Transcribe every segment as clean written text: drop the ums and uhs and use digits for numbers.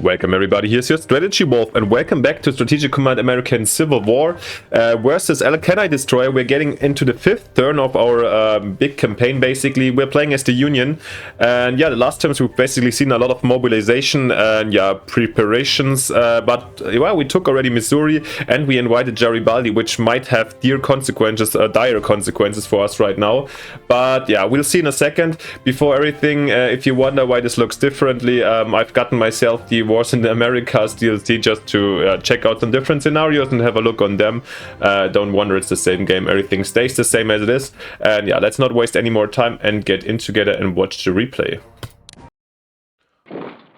Welcome everybody, here's your Strategy Wolf and welcome back to Strategic Command American Civil War versus LCanidestroyer. We're getting into the 5th turn of our big campaign basically. We're playing as the Union and yeah, the last times we've basically seen a lot of mobilization and yeah, preparations, but well, we took already Missouri and we invited Garibaldi, which might have dire consequences for us right now. But yeah, we'll see in a second. Before everything, if you wonder why this looks differently, I've gotten myself the Wars in the Americas DLC just to check out some different scenarios and have a look on them. Don't wonder, it's the same game, everything stays the same as it is. And yeah, let's not waste any more time and get in together and watch the replay.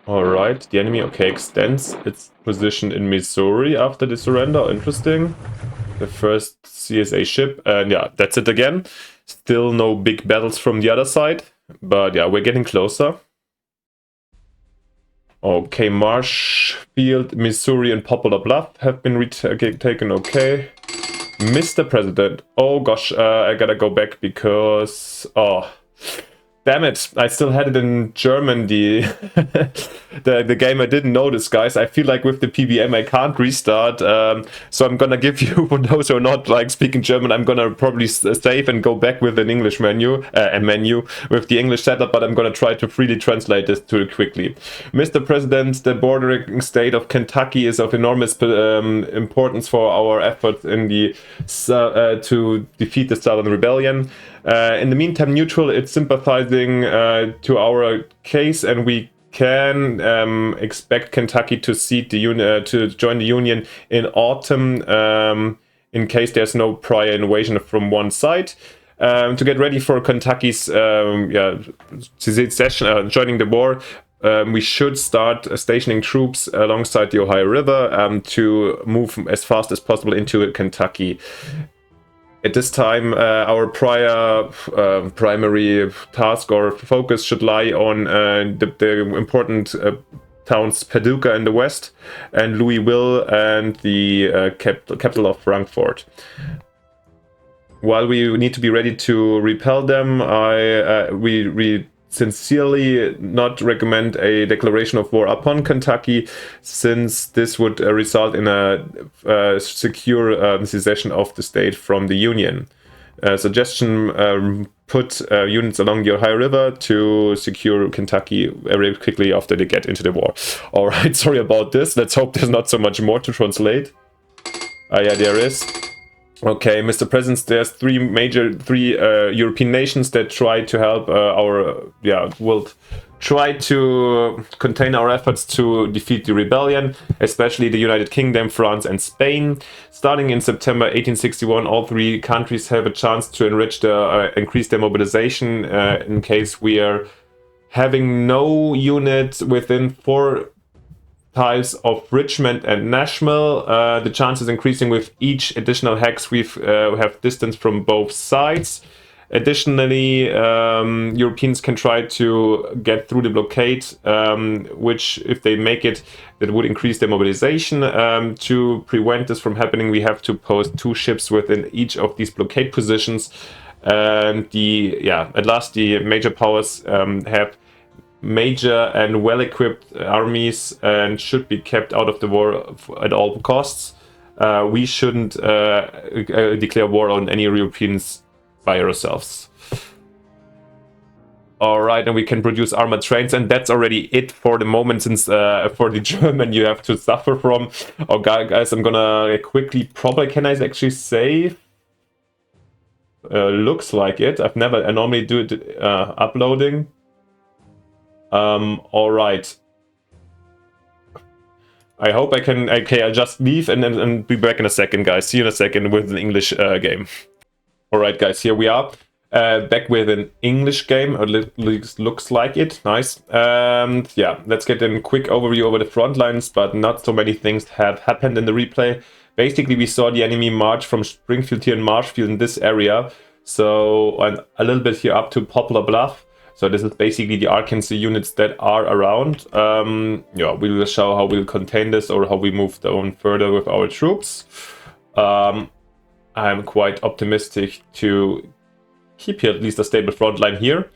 Alright, the enemy extends its position in Missouri after the surrender. Interesting. The first CSA ship, and yeah, that's it again. Still no big battles from the other side, but yeah, we're getting closer. Okay, Marshfield, Missouri, and Poplar Bluff have been taken. Okay, Mr. President. Oh gosh, I gotta go back because damn it, I still had it in German, the game. I didn't notice, guys. I feel like with the PBM I can't restart, so I'm gonna give you, for those who are not like speaking German, I'm gonna probably save and go back with an English menu, with the English setup, but I'm gonna try to freely translate this to quickly. Mr. President, the bordering state of Kentucky is of enormous importance for our efforts in the to defeat the Southern Rebellion. In the meantime, neutral, it's sympathizing to our case, and we can expect Kentucky to cede the to join the Union in autumn, in case there's no prior invasion from one side. To get ready for Kentucky's secession, joining the war, we should start stationing troops alongside the Ohio River to move as fast as possible into Kentucky. At this time, our primary task or focus should lie on the important towns Paducah in the west and Louisville and the capital of Frankfurt. While we need to be ready to repel them, we sincerely not recommend a declaration of war upon Kentucky, since this would result in a secure secession of the state from the Union. Suggestion, put units along the Ohio River to secure Kentucky very quickly after they get into the war. Alright, sorry about this. Let's hope there's not so much more to translate. Yeah, there is. Okay, Mr. President, there's three European nations that try to help will try to contain our efforts to defeat the rebellion, especially the United Kingdom, France, and Spain. Starting in September 1861, all three countries have a chance to increase their mobilization in case we are having no unit within 4 tiles of Richmond and Nashville. The chance is increasing with each additional hex we have distance from both sides. Additionally, Europeans can try to get through the blockade, which, if they make it, that would increase their mobilization. To prevent this from happening, we have to post 2 ships within each of these blockade positions. And at last, the major powers have major and well-equipped armies and should be kept out of the war at all costs. We shouldn't declare war on any Europeans by ourselves. Alright, and we can produce armored trains, and that's already it for the moment, since for the German you have to suffer from. Oh guys, I'm gonna quickly, probably, can I actually save? Looks like it. I normally do it uploading. Alright. I hope I can. Okay, I'll just leave and be back in a second, guys. See you in a second with an English game. Alright, guys, here we are. Back with an English game, or looks like it. Nice. Yeah, let's get a quick overview over the front lines, but not so many things have happened in the replay. Basically, we saw the enemy march from Springfield here in Marshfield in this area. So, and a little bit here up to Poplar Bluff. So this is basically the Arkansas units that are around. Yeah, we will show how we'll contain this or how we move on further with our troops. I'm quite optimistic to keep here at least a stable front line here.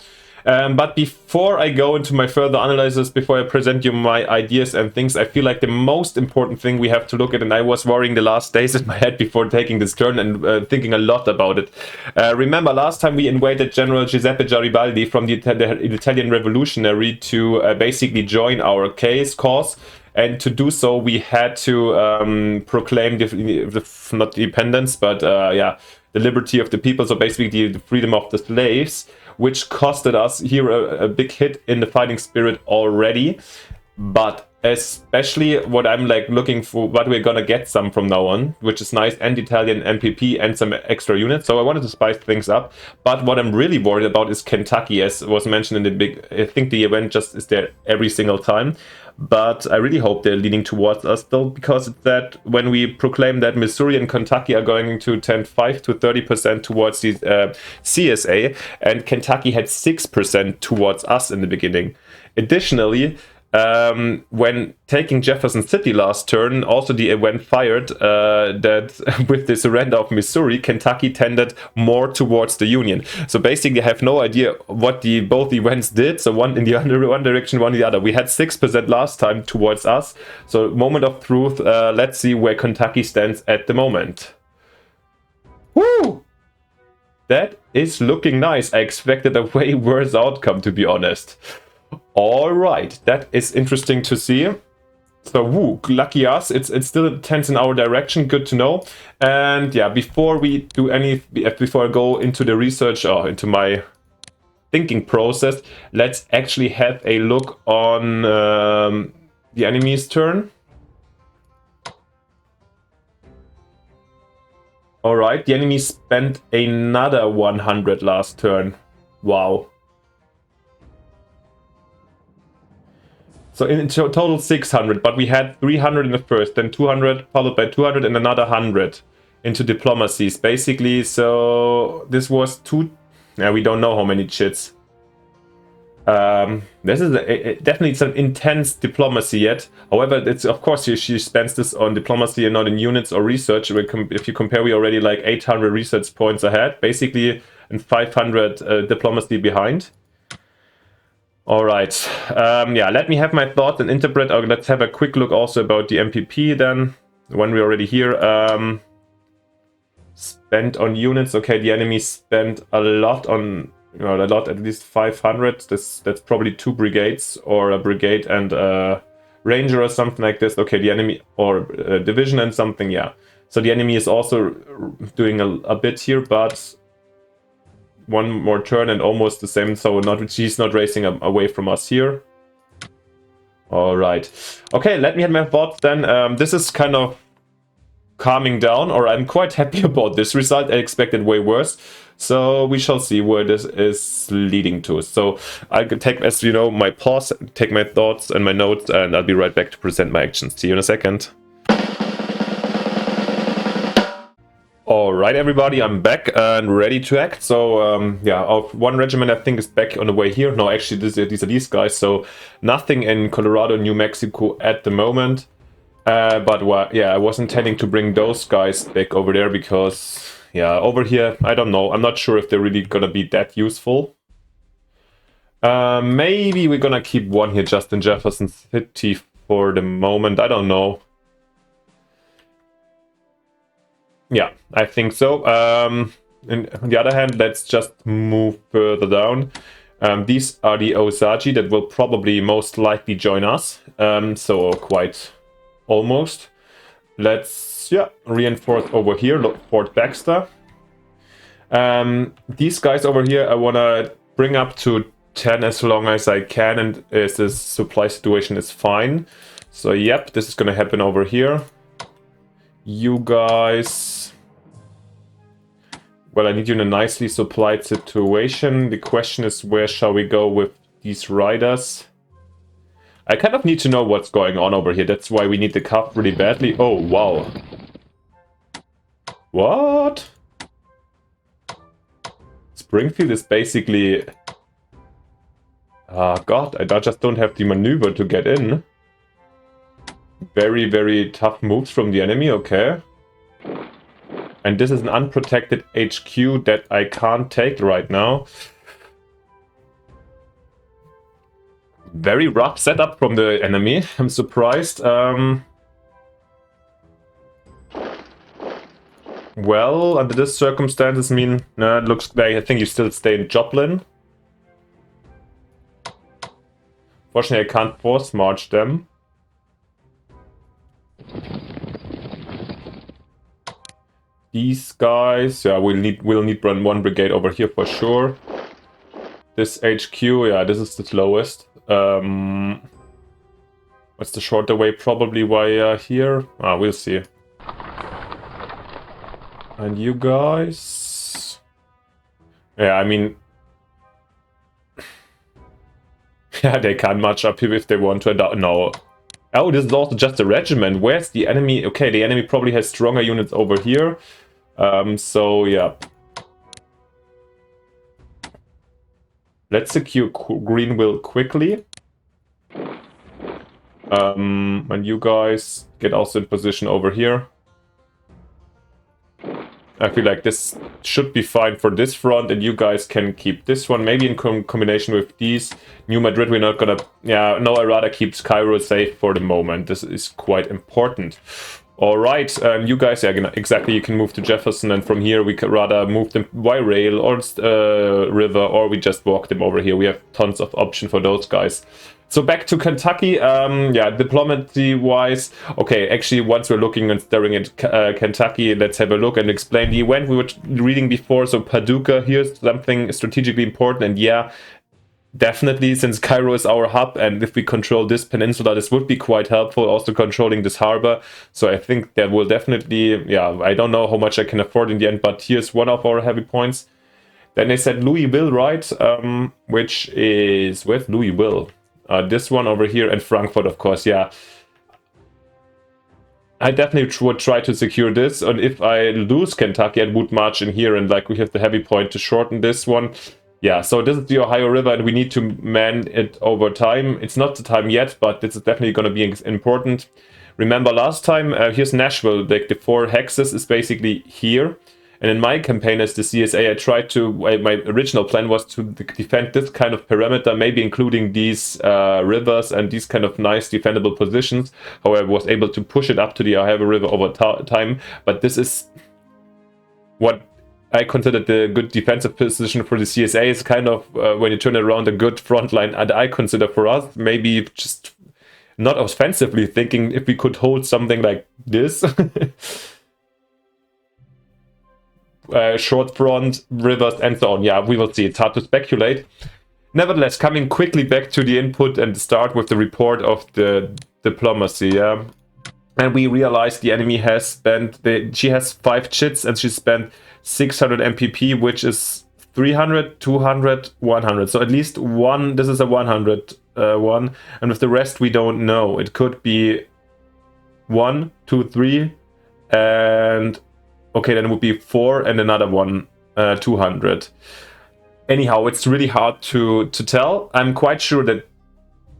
But before I go into my further analysis, before I present you my ideas and things, I feel like the most important thing we have to look at, and I was worrying the last days in my head before taking this turn and thinking a lot about it. Remember last time we invaded General Giuseppe Garibaldi from the Italian Revolutionary to basically join our cause. And to do so, we had to proclaim not independence, but yeah, the liberty of the people. So basically the freedom of the slaves, which costed us here a big hit in the fighting spirit already. But especially what I'm like looking for, what we're gonna get some from now on, which is nice, and Italian MPP and some extra units. So I wanted to spice things up. But what I'm really worried about is Kentucky, as was mentioned in the I think the event just is there every single time. But I really hope they're leaning towards us though, because it's that when we proclaim that Missouri and Kentucky are going to tend 5 to 30% towards the CSA, and Kentucky had 6% towards us in the beginning. Additionally, when taking Jefferson City last turn, also the event fired that with the surrender of Missouri, Kentucky tended more towards the Union. So basically I have no idea what both events did. So one in the one direction, one in the other. We had 6% last time towards us. So moment of truth, let's see where Kentucky stands at the moment. Woo! That is looking nice. I expected a way worse outcome, to be honest. All right, that is interesting to see. So, woo, lucky us. It's still tense in our direction. Good to know. And yeah, before we do before I go into the research or into my thinking process, let's actually have a look on the enemy's turn. All right, the enemy spent another 100 last turn. Wow. So in total 600, but we had 300 in the first, then 200, followed by 200 and another 100 into diplomacies. Basically, so this was we don't know how many chits. This is definitely some intense diplomacy yet. However, it's of course she spends this on diplomacy and not in units or research. If you compare, we already like 800 research points ahead, basically, and 500 diplomacy behind. All right, yeah, let me have my thoughts and interpret. Let's have a quick look also about the MPP then, when we're already here. Spent on units. Okay, the enemy spent a lot on, at least 500. That's probably 2 brigades or a brigade and a ranger or something like this. Okay, the enemy, or a division and something, yeah. So the enemy is also doing a bit here, but one more turn and almost the same, so she's not racing away from us here. All right, okay, let me have my thoughts then. This is kind of calming down, or I'm quite happy about this result. I expected way worse, so we shall see where this is leading to. So I could take, as you know, my pause, take my thoughts and my notes, and I'll be right back to present my actions. See you in a second. Alright everybody, I'm back and ready to act. So yeah, one regiment I think is back on the way here. No, actually these are these guys, so nothing in Colorado, New Mexico at the moment. But yeah, I was intending to bring those guys back over there because, yeah, over here, I don't know. I'm not sure if they're really gonna be that useful. Maybe we're gonna keep one here just in Jefferson City for the moment. I don't know. Yeah, I think so. And on the other hand, let's just move further down. These are the Osage that will probably most likely join us. So quite almost. Let's reinforce over here, Fort Baxter. These guys over here I want to bring up to 10 as long as I can, and as this supply situation is fine. So yep, this is going to happen over here. You guys, well, I need you in a nicely supplied situation. The question is, where shall we go with these riders? I kind of need to know what's going on over here. That's why we need the cup really badly. Oh, wow. What? Springfield is basically... Ah, God, I just don't have the maneuver to get in. Very, very tough moves from the enemy, okay. And this is an unprotected HQ that I can't take right now. Very rough setup from the enemy. I'm surprised. Well, under this circumstances, it looks like I think you still stay in Joplin. Fortunately, I can't force march them. These guys, yeah, we'll need one brigade over here for sure. This HQ, yeah, this is the slowest. What's the shorter way? Probably via here. We'll see. And you guys, yeah, I mean, yeah, they can't march up here if they want to. No. Oh, this is also just a regiment. Where's the enemy? Okay, the enemy probably has stronger units over here. So yeah. Let's secure Greenville quickly. And you guys get also in position over here. I feel like this should be fine for this front, and you guys can keep this one. Maybe in combination with these. New Madrid, we're not gonna... Yeah, no, I rather keep Cairo safe for the moment. This is quite important. Alright, you guys, yeah, exactly, you can move to Jefferson, and from here we could rather move them by rail or river, or we just walk them over here. We have tons of option for those guys. So back to Kentucky, yeah, diplomacy-wise, okay, actually, once we're looking and staring at Kentucky, let's have a look and explain the event we were reading before. So Paducah, here's something strategically important, and yeah, definitely, since Cairo is our hub, and if we control this peninsula, this would be quite helpful, also controlling this harbor. So I think that will definitely, yeah, I don't know how much I can afford in the end, but here's one of our heavy points. Then they said Louisville, right? Which is, where's Louisville? This one over here, and Frankfurt, of course, yeah. I definitely would try to secure this, and if I lose Kentucky, I would march in here, and like we have the heavy point to shorten this one. Yeah, so this is the Ohio River, and we need to man it over time. It's not the time yet, but this is definitely going to be important. Remember last time, here's Nashville, like the 4 hexes is basically here. And in my campaign as the CSA, I tried to, my original plan was to defend this kind of perimeter, maybe including these rivers and these kind of nice defendable positions. However, I was able to push it up to the Ohio River over time, but this is what I consider the good defensive position for the CSA. Is kind of, when you turn it around, a good front line, and I consider for us, maybe just not offensively thinking, if we could hold something like this. Short front, rivers, and so on. Yeah, we will see. It's hard to speculate. Nevertheless, coming quickly back to the input and start with the report of the diplomacy. Yeah, and we realized the enemy has spent. She has 5 chits and she spent 600 MPP, which is 300, 200, 100. So at least one. This is a 100 one, and with the rest we don't know. It could be 1, 2, 3, and okay, then it would be 4 and another one, 200. Anyhow, it's really hard to tell. I'm quite sure that,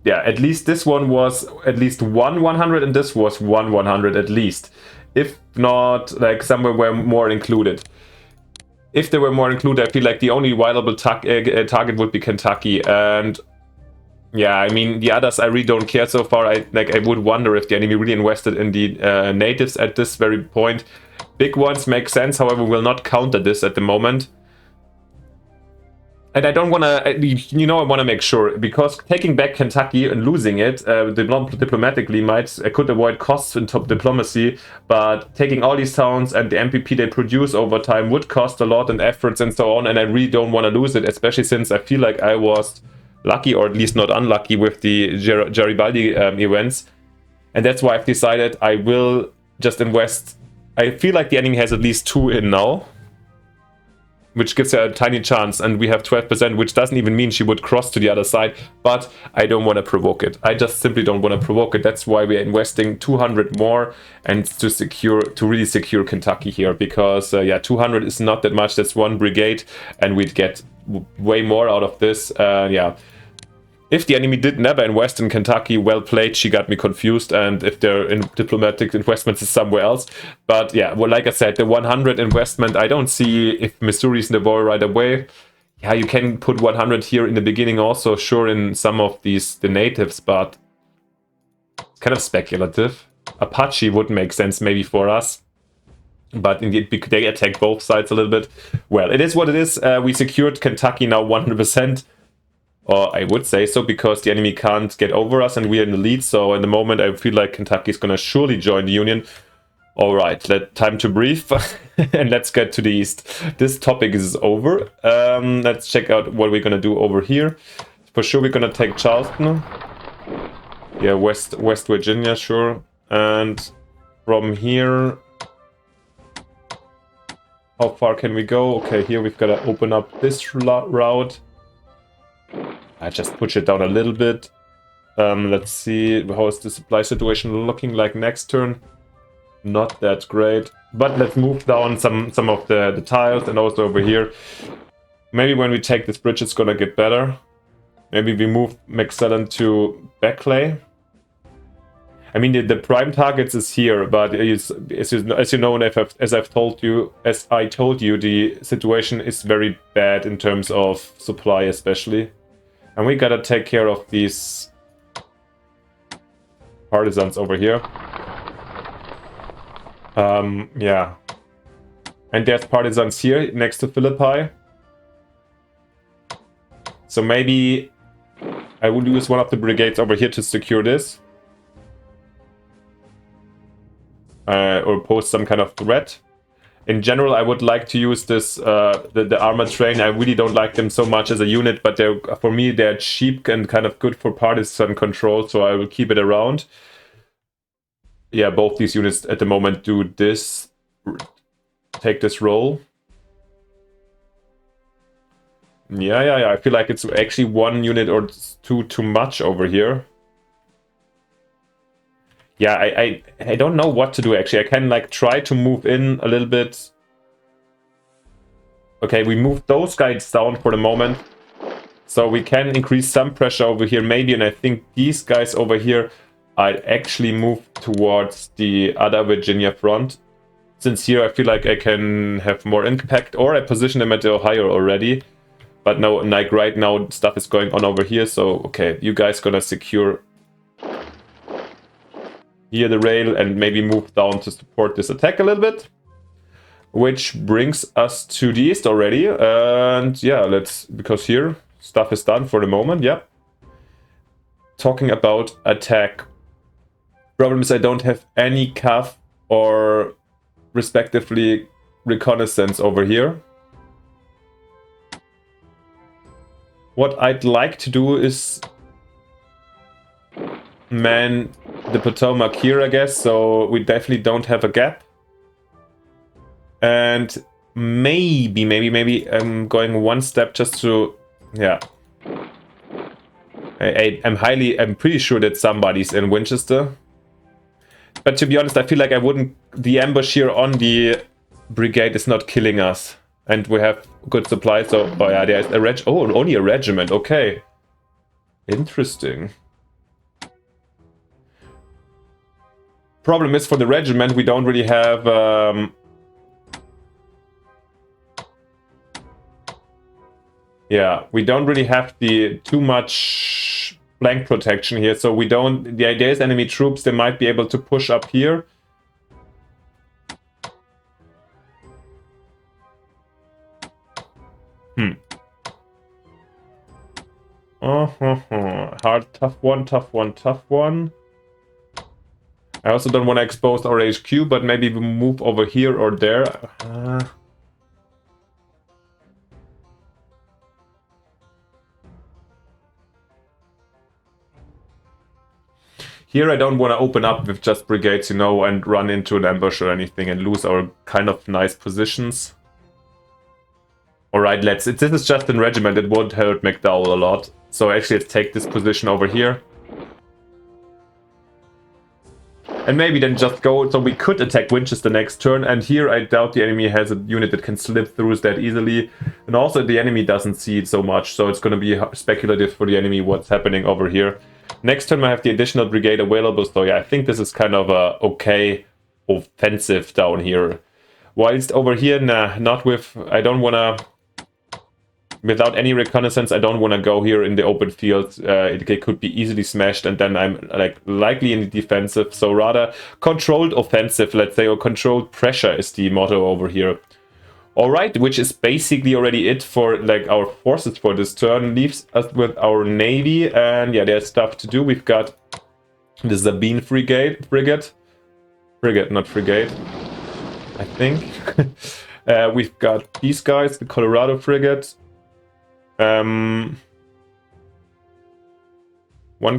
yeah, at least this one was at least 100 and this was 100 at least. If not, like somewhere were more included. If there were more included, I feel like the only viable target would be Kentucky. And yeah, I mean, the others I really don't care so far. I would wonder if the enemy really invested in the natives at this very point. Big ones make sense, however, will not counter this at the moment. And I don't want to, I want to make sure, because taking back Kentucky and losing it diplomatically I could avoid costs in top diplomacy, but taking all these towns and the MPP they produce over time would cost a lot in efforts and so on, and I really don't want to lose it, especially since I feel like I was lucky, or at least not unlucky, with the Garibaldi events. And that's why I've decided I will just invest. I feel like the enemy has at least 2 in now, which gives her a tiny chance, and we have 12%, which doesn't even mean she would cross to the other side, but I don't want to provoke it. I just simply don't want to provoke it. That's why we're investing 200 more, and to really secure Kentucky here, because yeah, 200 is not that much. That's 1 brigade, and we'd get way more out of this. Yeah. If the enemy did never invest in Kentucky, well played, she got me confused, and if their diplomatic investments is somewhere else. But yeah, well, like I said, the 100 investment, I don't see if Missouri's in the war right away. Yeah, you can put 100 here in the beginning also, sure, in some of these, the natives, but it's kind of speculative. Apache would make sense maybe for us, but indeed they attack both sides a little bit. Well, it is what it is. We secured Kentucky now 100%, or I would say so, because the enemy can't get over us and we are in the lead. So in the moment, I feel like Kentucky is gonna surely join the Union. All right, time to breathe and let's get to the east. This topic is over. Let's check out what we're gonna do over here. For sure, we're gonna take Charleston. Yeah, West Virginia, sure. And from here, how far can we go? Okay, here we've got to open up this route. I just push it down a little bit. Let's see, how is the supply situation looking like next turn? Not that great, but let's move down some of the tiles, and also over here. Maybe when we take this bridge, it's gonna get better. Maybe we move McClellan to Beckley. I mean, the prime targets is here, but as you know, and as I told you, the situation is very bad in terms of supply, especially, and we gotta take care of these partisans over here. Yeah. And there's partisans here next to Philippi. So maybe I will use one of the brigades over here to secure this. Or pose some kind of threat. In general, I would like to use this, the armored train. I really don't like them so much as a unit, but for me, they're cheap and kind of good for partisan control, so I will keep it around. Yeah, both these units at the moment do this. Take this role. Yeah. I feel like it's actually one unit or two too much over here. Yeah, I don't know what to do, actually. I can, like, try to move in a little bit. Okay, we moved those guys down for the moment. So we can increase some pressure over here, maybe. And I think these guys over here I'd actually move towards the other Virginia front. Since here I feel like I can have more impact, or I position them at the Ohio already. But no, like right now stuff is going on over here, so okay, you guys gonna secure here the rail and maybe move down to support this attack a little bit. Which brings us to the east already, and yeah, because here stuff is done for the moment, yep. Talking about attack. Problem is I don't have any cav or respectively reconnaissance over here. What I'd like to do is man the Potomac here, I guess, so we definitely don't have a gap. And maybe I'm going one step just to, yeah. I'm pretty sure that somebody's in Winchester. But to be honest, I feel like the ambush here on the brigade is not killing us. And we have good supply, so, oh yeah, there's only a regiment, okay. Interesting. Problem is, for the regiment, we don't really have, yeah, we don't really have too much flank protection here, so the idea is enemy troops, they might be able to push up here. Hard, tough one. I also don't want to expose our HQ, but maybe we move over here or there. Here I don't want to open up with just brigades, you know, and run into an ambush or anything and lose our kind of nice positions. Alright, this is just a regiment, it won't hurt McDowell a lot. So actually let's take this position over here. And maybe then just go, so we could attack Winchester next turn, and here I doubt the enemy has a unit that can slip through that easily. And also the enemy doesn't see it so much, so it's going to be speculative for the enemy what's happening over here. Next turn I have the additional brigade available, so yeah, I think this is kind of a okay offensive down here. Whilst over here, nah, not with, I don't want to without any reconnaissance, I don't want to go here in the open field. It could be easily smashed, and then I'm like likely in the defensive. So rather controlled offensive, let's say, or controlled pressure is the motto over here. All right, which is basically already it for like our forces for this turn. Leaves us with our navy, and yeah, there's stuff to do. We've got the Sabine frigate, not frigate, I think. We've got these guys, the Colorado frigate. One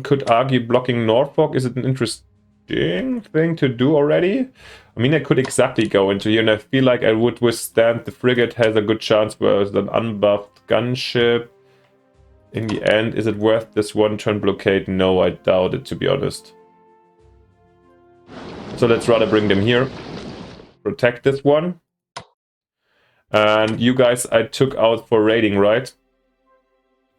could argue blocking Norfolk is an interesting thing to do already. I mean, I could exactly go into here, and I feel like I would withstand. The frigate has a good chance versus an unbuffed gunship. In the end, is it worth this one-turn blockade? No, I doubt it, to be honest. So let's rather bring them here. Protect this one. And you guys I took out for raiding, right?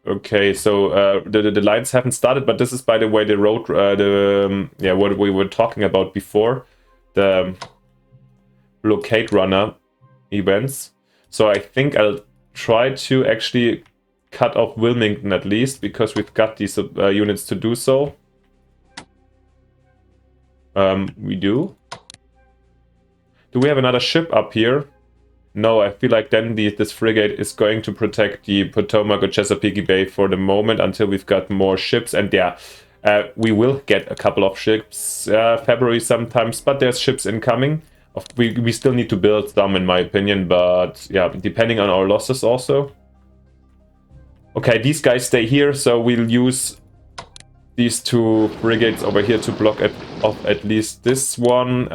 Okay, so the lines haven't started, but this is, by the way, the road, what we were talking about before. The blockade runner events. So I think I'll try to actually cut off Wilmington at least, because we've got these units to do so. We do. Do we have another ship up here? No, I feel like then this frigate is going to protect the Potomac or Chesapeake Bay for the moment until we've got more ships. And yeah, we will get a couple of ships February sometimes, but there's ships incoming. We still need to build some, in my opinion, but yeah, depending on our losses also. Okay, these guys stay here, so we'll use these two frigates over here to block off at least this one.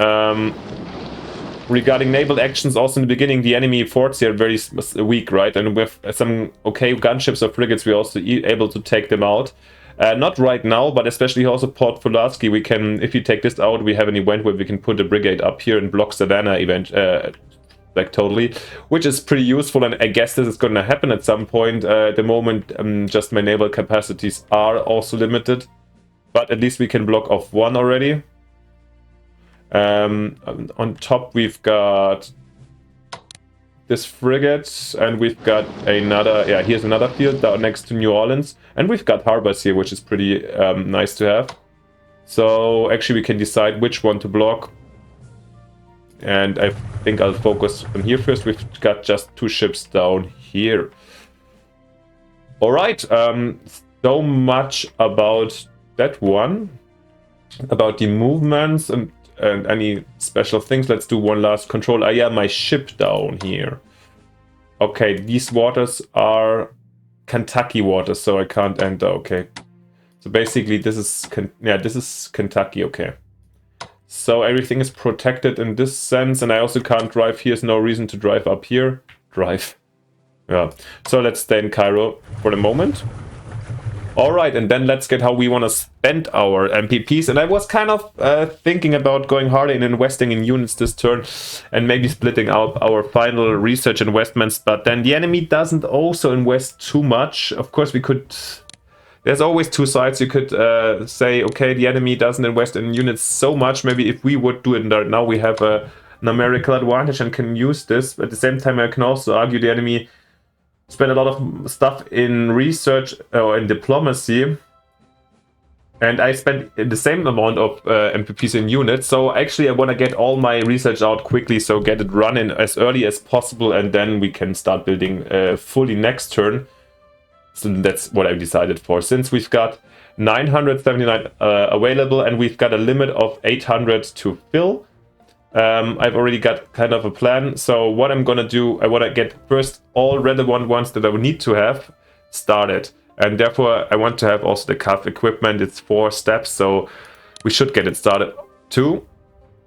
Regarding naval actions, also in the beginning, the enemy forts here are very weak, right? And with some okay gunships or frigates, we're also able to take them out. Not right now, but especially also Port Pulaski, we can, if you take this out, we have an event where we can put a brigade up here and block Savannah event, like totally, which is pretty useful, and I guess this is going to happen at some point. At the moment, just my naval capacities are also limited, but at least we can block off one already. On top we've got this frigate, and we've got another, yeah, here's another field down next to New Orleans, and we've got harbors here, which is pretty nice to have. So actually we can decide which one to block, and I think I'll focus on here first. We've got just two ships down here. All right, so much about that one, about the movements and any special things. Let's do one last control. Yeah, my ship down here. Okay, these waters are Kentucky waters, so I can't enter. Okay, so basically this is this is Kentucky. Okay, so everything is protected in this sense, and I also can't drive here. There's no reason to drive up here. Yeah, so let's stay in Cairo for the moment. Alright, and then let's get how we want to spend our MPPs. And I was kind of thinking about going harder in investing in units this turn and maybe splitting out our final research investments, but then the enemy doesn't also invest too much. Of course, we could... There's always two sides. You could say, okay, the enemy doesn't invest in units so much. Maybe if we would do it right now, we have a numerical advantage and can use this. But at the same time, I can also argue the enemy spend a lot of stuff in research or in diplomacy, and I spend the same amount of MPPs in units. So actually I want to get all my research out quickly, so get it running as early as possible, and then we can start building fully next turn. So that's what I've decided for. Since we've got 979 available and we've got a limit of 800 to fill, I've already got kind of a plan. So what I'm gonna do, I want to get first all relevant ones that I would need to have started, and therefore I want to have also the CAF equipment. It's 4 steps, so we should get it started too.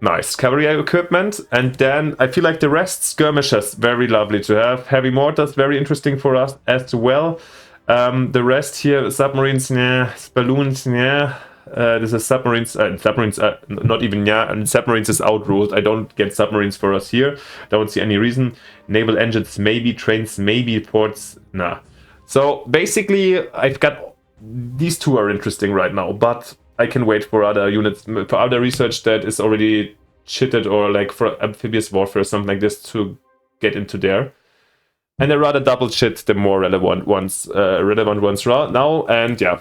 Nice cavalry equipment, and then I feel like the rest, skirmishers, very lovely to have. Heavy mortars, very interesting for us as well. The rest here, submarines, yeah, balloons, yeah. This is submarines. Submarines are not even, yeah, and submarines is outruled. I don't get submarines for us here. Don't see any reason. Naval engines, maybe. Trains, maybe. Ports, nah. So basically, I've got these two are interesting right now, but I can wait for other units, for other research that is already chitted, or like for amphibious warfare or something like this to get into there. And I rather double shit the more relevant ones now. And yeah,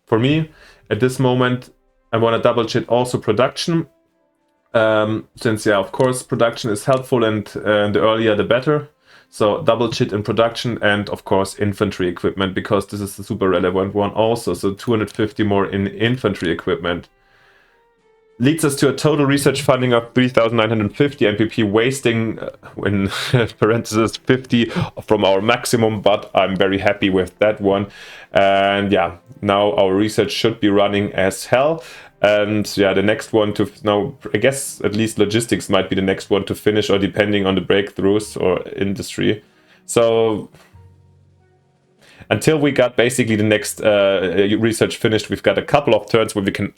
for me, at this moment, I want to double shit also production. Since, yeah, of course, production is helpful, and the earlier the better. So double shit in production, and of course infantry equipment, because this is a super relevant one also. So 250 more in infantry equipment. Leads us to a total research funding of 3,950 MPP, wasting, in parentheses, 50 from our maximum, but I'm very happy with that one. And yeah, now our research should be running as hell. And yeah, the next one to now, I guess at least logistics might be the next one to finish, or depending on the breakthroughs or industry. So until we got basically the next research finished, we've got a couple of turns where we can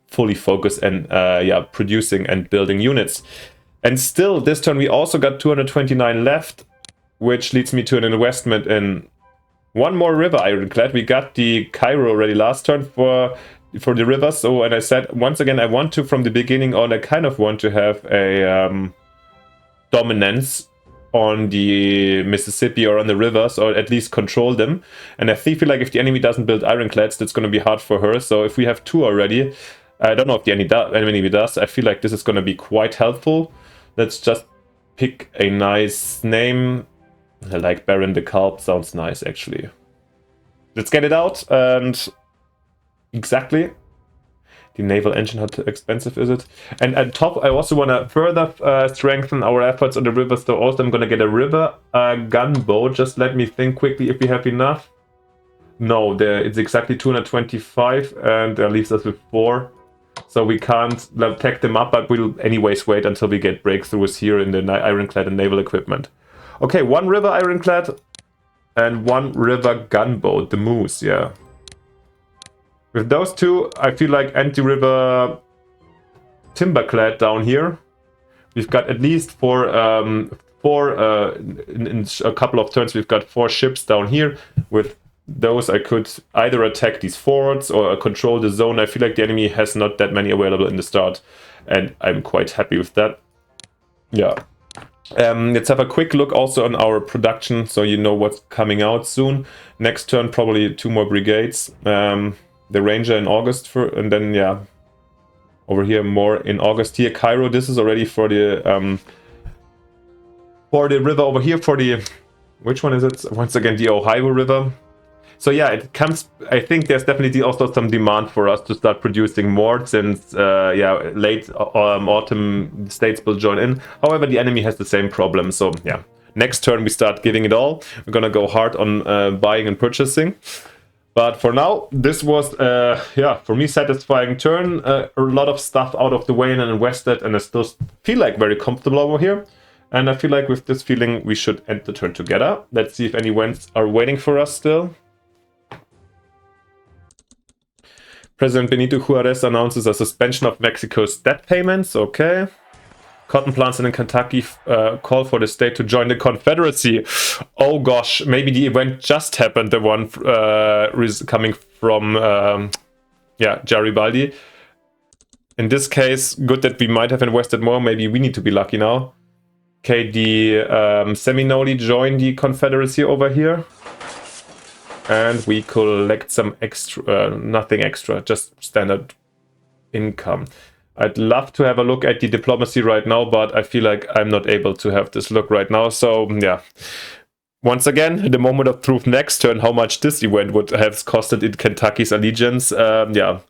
fully focus and yeah, producing and building units. And still this turn we also got 229 left, which leads me to an investment in one more river ironclad. We got the Cairo already last turn for the river. So, and I said once again, I want to, from the beginning on, I kind of want to have a dominance on the Mississippi or on the rivers, or at least control them. And I feel like if the enemy doesn't build ironclads, that's going to be hard for her. So if we have 2 already, I don't know if the enemy does. I feel like this is going to be quite helpful. Let's just pick a nice name. I like Baron de Kalb. Sounds nice, actually. Let's get it out. And exactly. The naval engine, how expensive is it? And at top, I also want to further strengthen our efforts on the rivers. So also I'm going to get a river gunboat. Just let me think quickly if we have enough. No, it's exactly 225, and that leaves us with 4. So we can't tech them up, but we'll anyways wait until we get breakthroughs here in the ironclad and naval equipment. Okay, 1 river ironclad and 1 river gunboat, the Moose, yeah. With those 2, I feel like anti-river timberclad down here. We've got at least 4, in a couple of turns, we've got 4 ships down here. With those, I could either attack these forts or control the zone. I feel like the enemy has not that many available in the start, and I'm quite happy with that. Yeah. Let's have a quick look also on our production, so you know what's coming out soon. Next turn, probably 2 more brigades. The Ranger in August, and then, yeah, over here more in August. Here, Cairo, this is already for the river over here, for the, which one is it? Once again, the Ohio River. So yeah, it comes, I think there's definitely also some demand for us to start producing more, since yeah, late autumn states will join in. However, the enemy has the same problem. So yeah, next turn we start giving it all. We're gonna go hard on buying and purchasing. But for now, this was, yeah, for me, satisfying turn. A lot of stuff out of the way and invested, and I still feel like very comfortable over here. And I feel like with this feeling, we should end the turn together. Let's see if any wins are waiting for us still. President Benito Juarez announces a suspension of Mexico's debt payments. Okay. Cotton plants in Kentucky call for the state to join the Confederacy. Oh gosh, maybe the event just happened, the one coming from yeah, Garibaldi. In this case, good that we might have invested more. Maybe we need to be lucky now. Okay, the Seminole join the Confederacy over here. And we collect some extra, nothing extra, just standard income. I'd love to have a look at the diplomacy right now, but I feel like I'm not able to have this look right now. So yeah, once again, the moment of truth next turn, how much this event would have costed in Kentucky's allegiance. Yeah,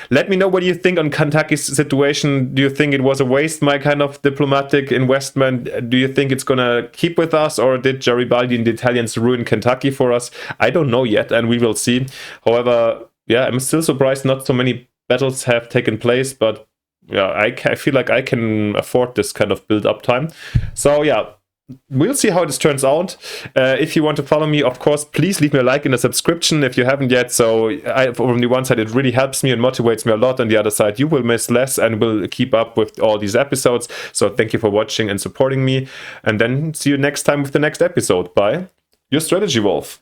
let me know what you think on Kentucky's situation. Do you think it was a waste, my kind of diplomatic investment? Do you think it's gonna keep with us, or did Garibaldi and the Italians ruin Kentucky for us? I don't know yet, and we will see. However, yeah, I'm still surprised not so many battles have taken place, but yeah, I feel like I can afford this kind of build-up time. So yeah, we'll see how this turns out. If you want to follow me, of course, please leave me a like and a subscription if you haven't yet. So from the one side, it really helps me and motivates me a lot. On the other side, you will miss less and will keep up with all these episodes. So thank you for watching and supporting me. And then see you next time with the next episode. Bye. Your Strategy Wolf.